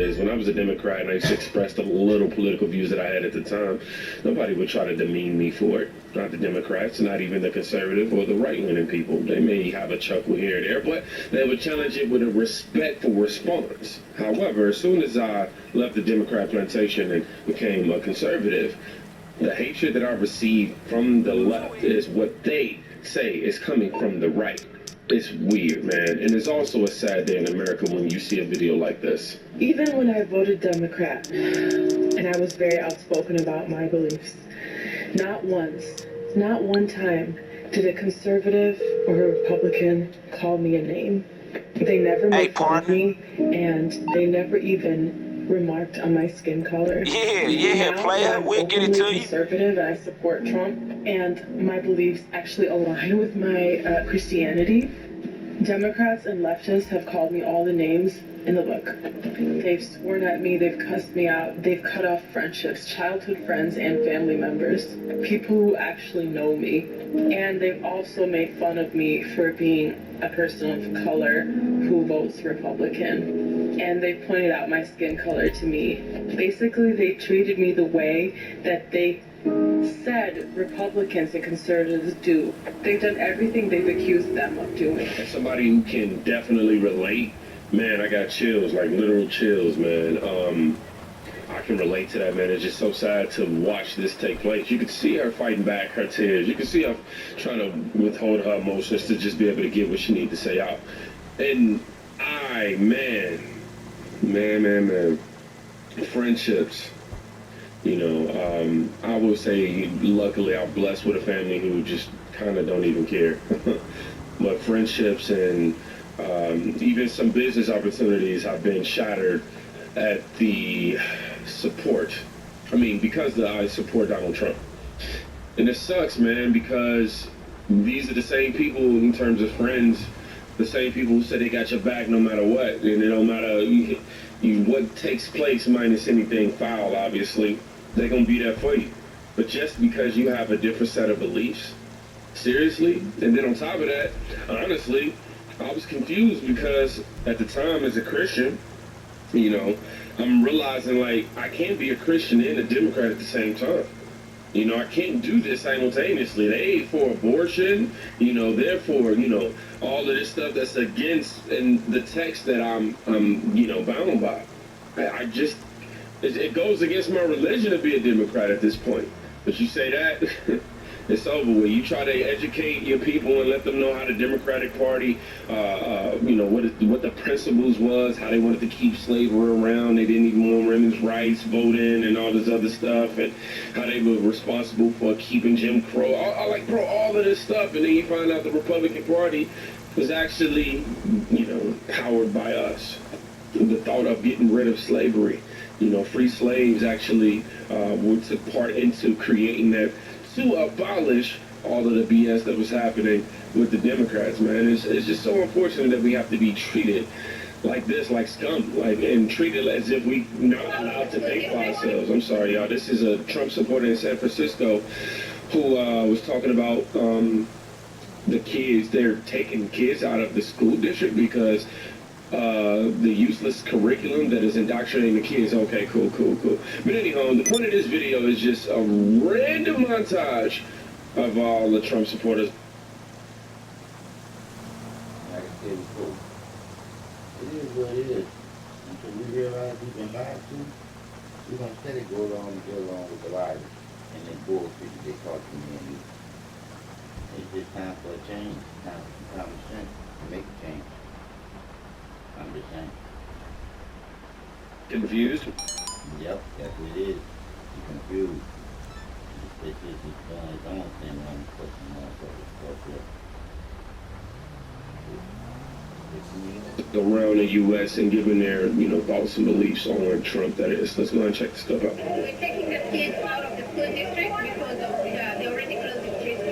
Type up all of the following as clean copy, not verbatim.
is when I was a Democrat and I used to express the little political views that I had at the time, nobody would try to demean me for it. Not the Democrats, not even the conservative or the right-wing people. They may have a chuckle here and there, but they would challenge it with a respectful response. However, as soon as I left the Democrat plantation and became a conservative, the hatred that I received from the left is what they say is coming from the right. It's weird, man. And it's also a sad day in America when you see a video like this. Even when I voted Democrat, and I was very outspoken about my beliefs, not once, not one time did a conservative or a Republican call me a name. They never made fun of me, and they never even remarked on my skin color. Yeah, player, we'll get it to you. Conservative, and I support Trump, and my beliefs actually align with my Christianity. Democrats and leftists have called me all the names in the book. They've sworn at me, they've cussed me out, they've cut off friendships, childhood friends and family members, people who actually know me. And they've also made fun of me for being a person of color who votes Republican. And they pointed out my skin color to me. Basically, they treated me the way that they said Republicans and conservatives do. They've done everything they've accused them of doing. As somebody who can definitely relate, man, I got chills, like literal chills, man. I can relate to that, man. It's just so sad to watch this take place. You could see her fighting back her tears. You could see her trying to withhold her emotions to just be able to get what she needs to say out. And man, friendships. You know, I will say, luckily, I'm blessed with a family who just kind of don't even care. But friendships and even some business opportunities have been shattered at the support. I mean, because I support Donald Trump. And it sucks, man, because these are the same people in terms of friends, the same people who say they got your back no matter what. And it don't matter what takes place minus anything foul, obviously. They're going to be there for you. But just because you have a different set of beliefs, seriously? And then on top of that, honestly, I was confused because at the time as a Christian, you know, I'm realizing like I can't be a Christian and a Democrat at the same time. You know, I can't do this simultaneously. They for abortion, you know, therefore, you know, all of this stuff that's against in the text that I'm you know, bound by. It goes against my religion to be a Democrat at this point. But you say that, it's over with. You try to educate your people and let them know how the Democratic Party, you know, what the principles was, how they wanted to keep slavery around. They didn't even want women's rights, voting, and all this other stuff, and how they were responsible for keeping Jim Crow. I like, bro, all of this stuff, and then you find out the Republican Party was actually, you know, powered by us. The thought of getting rid of slavery. You know, free slaves actually took part into creating that to abolish all of the BS that was happening with the Democrats, man. It's just so unfortunate that we have to be treated like this, like scum, and treated as if we not allowed to think for ourselves. I'm sorry, y'all. This is a Trump supporter in San Francisco who was talking about the kids. They're taking kids out of the school district because the useless curriculum that is indoctrinating the kids. Okay, cool. But anyhow, the point of this video is just a random montage of all the Trump supporters. Like I said before, it is what it is. Until we realize we've been lied to, we're going to steady go along with the lies and then bullshit that they taught you and you. It's just time for a change, time for some common sense to make a change. I'm just saying. Confused? Yep, that's what it is. You're confused. It's just doing its own thing on the fucking motherfuckers. Around the U.S. and giving their, you know, thoughts and beliefs on Trump, that is. Let's go and check this stuff out. We're taking the kids out of the school district because of they already closed the streets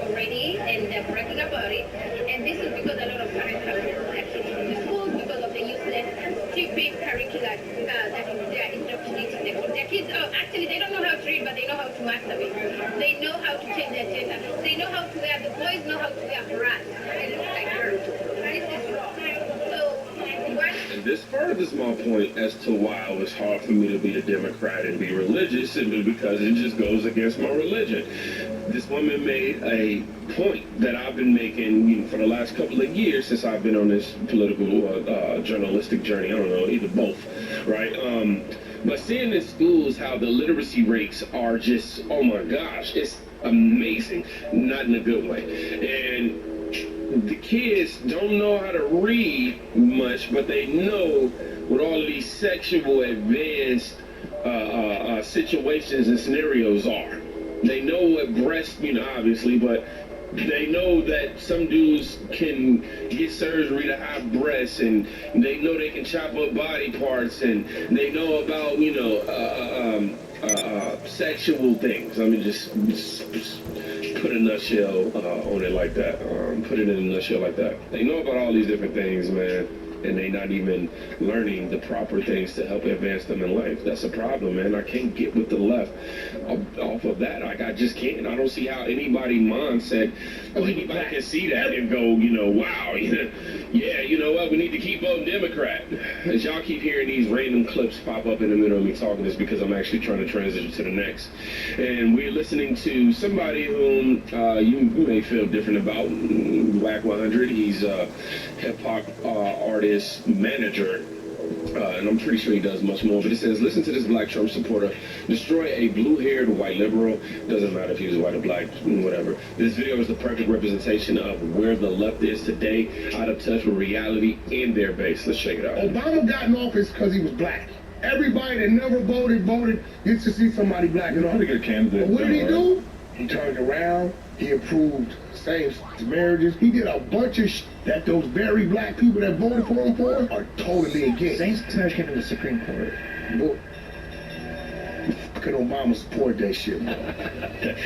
already and they're bragging about it. And this is because a lot of parents have their kids from the schools because of the useless, stupid curricula that they are indoctrinating their kids. Oh, actually, they don't know how to read, but they know how to masturbate. They know how to change their gender. They know how to wear, the boys know how to wear bras. They look like girls. This is wrong. So, what? And this furthers my point as to why it was hard for me to be a Democrat and be religious, simply because it just goes against my religion. This woman made a point that I've been making for the last couple of years since I've been on this political journalistic journey. I don't know, either both, right? But seeing in schools how the literacy rates are just, oh my gosh, it's amazing, not in a good way. And the kids don't know how to read much, but they know what all of these sexual advanced situations and scenarios are. They know what breast, obviously, but they know that some dudes can get surgery to have breasts, and they know they can chop up body parts, and they know about, sexual things. I mean, just put a nutshell on it like that. Put it in a nutshell like that. They know about all these different things, man, and they not even learning the proper things to help advance them in life. That's a problem, man. I can't get with the left off of that. Like, I just can't. I don't see how anybody mindset, or anybody can see that and go, wow, yeah, you know what, we need to keep voting Democrat. As y'all keep hearing these random clips pop up in the middle of me talking this, because I'm actually trying to transition to the next. And we're listening to somebody whom you may feel different about, Whack 100. He's a hip-hop artist, manager, and I'm pretty sure he does much more, but it says, listen to this black Trump supporter destroy a blue-haired white liberal. Doesn't matter if he was white or black, whatever. This video is the perfect representation of where the left is today, out of touch with reality and their base. Let's check it out. Obama got in office because he was black. Everybody that never voted gets to see somebody black in office. Pretty good candidate. But what did he do? He turned around, he improved same-sex marriages. He did a bunch of that those very black people that voted for him are totally against. Same-sex marriage came to the Supreme Court. Well, fucking Obama support that shit.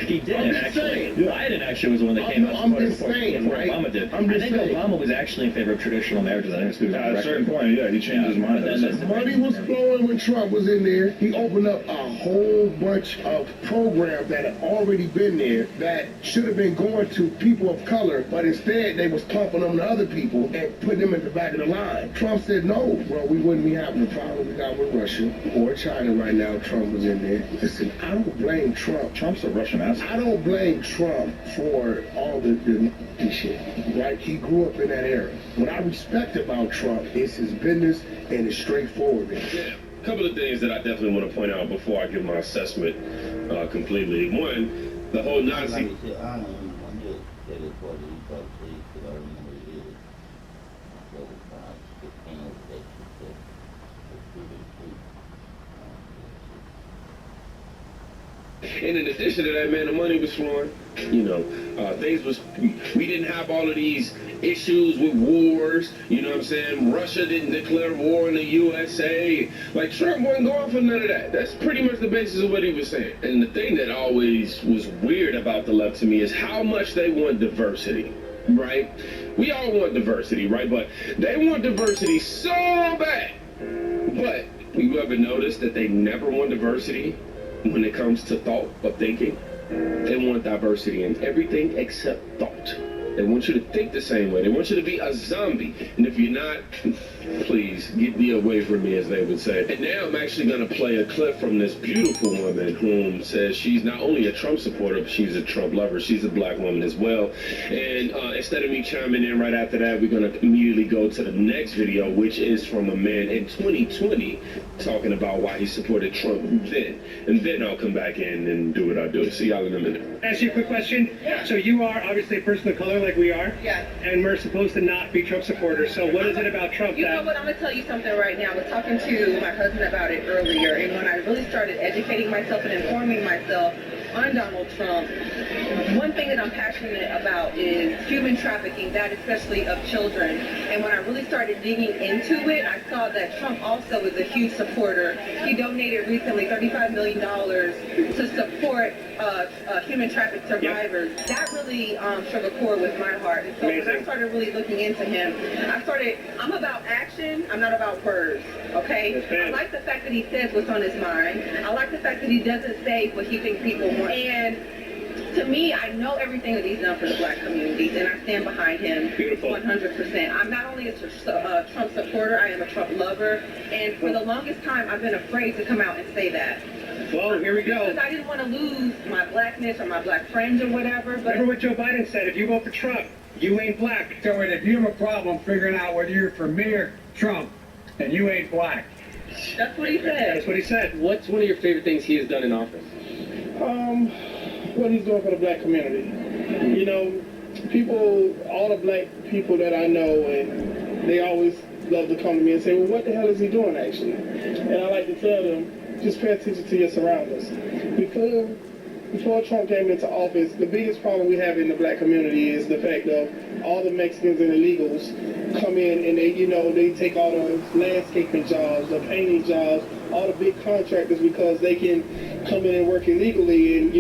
He did, actually. Biden actually was the one that came out I'm just saying, right? Obama did. I'm just I think saying. Obama was actually in favor of traditional marriages. I think At a certain point, yeah, he changed his mind. Money was flowing when Trump was in there. He opened up a whole bunch of programs that had already been there that should have been going to people of color, but instead they was pumping them to other people and putting them in the back of the line. Trump said, no, well, we wouldn't be having the problem we got with Russia or China right now. Trump was in there. Listen, I don't blame Trump. Trump's a Russian asshole. I don't blame Trump for all the shit, right? He grew up in that era. What I respect about Trump is his business and his straightforwardness. Yeah. A couple of things that I definitely want to point out before I give my assessment completely. One, the whole Nazi... And in addition to that, man, the money was flowing. Things was, we didn't have all of these issues with wars. You know what I'm saying? Russia didn't declare war on the USA. Like, Trump wasn't going for none of that. That's pretty much the basis of what he was saying. And the thing that always was weird about the left to me is how much they want diversity, right? We all want diversity, right? But they want diversity so bad. But you ever notice that they never want diversity when it comes to thought or thinking? They want diversity in everything except thought. They want you to think the same way. They want you to be a zombie. And if you're not, please, get thee away from me, as they would say. And now I'm actually going to play a clip from this beautiful woman whom says she's not only a Trump supporter, but she's a Trump lover. She's a black woman as well. And instead of me chiming in right after that, we're going to immediately go to the next video, which is from a man in 2020 talking about why he supported Trump then. And then I'll come back in and do what I do. See y'all in a minute. Ask you a quick question. Yeah. So you are obviously a person of color like we are. Yeah. And we're supposed to not be Trump supporters. So what is it about Trump You know what? I'm going to tell you something right now. I was talking to my husband about it earlier, and when I really started educating myself and informing myself on Donald Trump, one thing that I'm passionate about is human trafficking, that especially of children. And when I really started digging into it, I saw that Trump also is a huge supporter. He donated recently $35 million to support human traffic survivors. Yep. That really struck a chord with my heart. And so when I started really looking into him, I'm about action, I'm not about words, okay? I like the fact that he says what's on his mind. I like the fact that he doesn't say what he thinks people want. And To me, I know everything that he's done for the black communities, and I stand behind him 100%. I'm not only a Trump supporter, I am a Trump lover, and for the longest time, I've been afraid to come out and say that. Well, here we go. Because I didn't want to lose my blackness or my black friends or whatever. But remember what Joe Biden said, if you vote for Trump, you ain't black. So if you have a problem figuring out whether you're for me or Trump, and you ain't black. That's what he said. That's what he said. What's one of your favorite things he has done in office? What he's doing for the black community. You know, people, all the black people that I know, and they always love to come to me and say, well, what the hell is he doing actually? And I like to tell them, just pay attention to your surroundings. Before Trump came into office, the biggest problem we have in the black community is the fact of all the Mexicans and illegals come in and they take all the landscaping jobs, the painting jobs, all the big contractors because they can come in and work illegally and,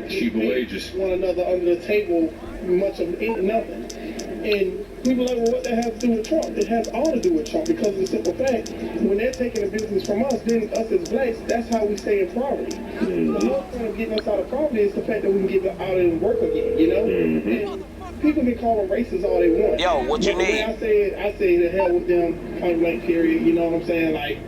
cheaper wages. One another under the table, much of nothing. And people are like, well, what that has to do with Trump? It has all to do with Trump because of the simple fact, when they're taking the business from us, then us as blacks, that's how we stay in poverty. The whole point of getting us out of poverty is the fact that we can get out and work again, And people can call them racist all they want. Yo, what you need? I say to hell with them, point blank period, you know what I'm saying? Like,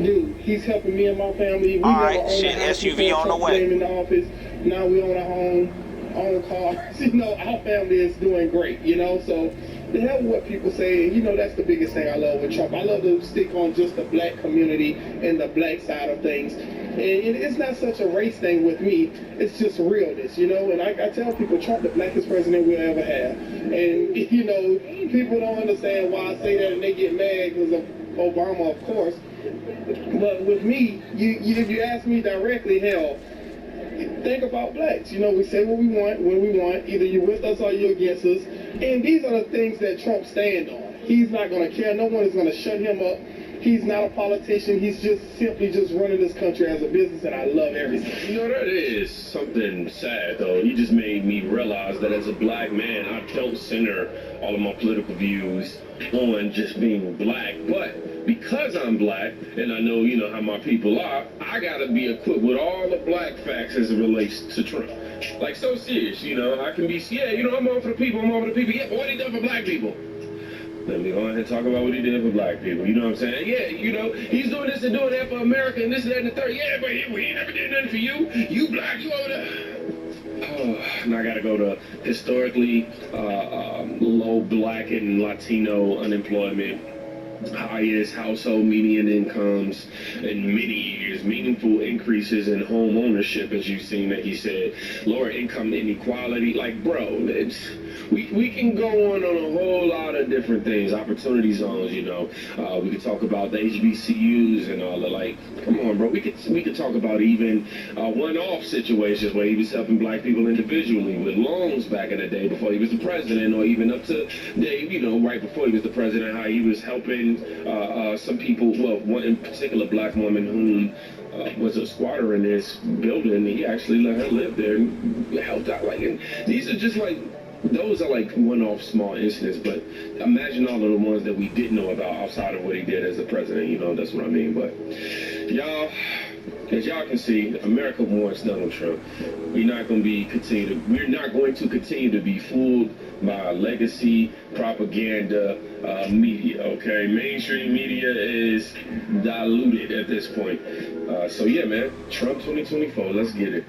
dude, he's helping me and my family. We all right, shit, SUV on the way. In the office. Now we own a home, own cars. Our family is doing great, So the hell with what people say, that's the biggest thing I love with Trump. I love to stick on just the black community and the black side of things. And it's not such a race thing with me. It's just realness, And I tell people, Trump the blackest president we'll ever have. And, people don't understand why I say that and they get mad because of Obama, of course. But with me, if you ask me directly, hell, think about blacks. We say what we want, when we want. Either you're with us or you're against us. And these are the things that Trump stands on. He's not going to care. No one is going to shut him up. He's not a politician. He's simply running this country as a business, and I love everything. That is something sad, though. You just made me realize that as a black man, I don't center all of my political views on just being black. But because I'm black, and I know, how my people are, I got to be equipped with all the black facts as it relates to Trump. Like, so serious, I can be, I'm on for the people, Yeah, but what he done for black people? Let me go ahead and talk about what he did for black people. You know what I'm saying? Yeah, he's doing this and doing that for America and this and that and the third. Yeah, but he never did nothing for you. You black, you over there. Oh, now I got to go to historically low black and Latino unemployment, highest household median incomes in many years, meaningful increases in home ownership, as you've seen that he said, lower income inequality. Like, bro, we can go on a whole lot of different things, opportunity zones, we could talk about the HBCUs and all that. Come on, bro. We could talk about even one-off situations where he was helping black people individually with loans back in the day before he was the president, or even up to day, right before he was the president, how he was helping some people, one in particular black woman whom was a squatter in this building. He actually let her live there and helped out. And these are just those are one-off small incidents, but imagine all of the ones that we didn't know about outside of what he did as a president, that's what I mean. But y'all, as y'all can see, America wants Donald Trump. We're not going to continue to be fooled by legacy propaganda media, okay? Mainstream media is diluted at this point. So yeah, man, Trump 2024, let's get it.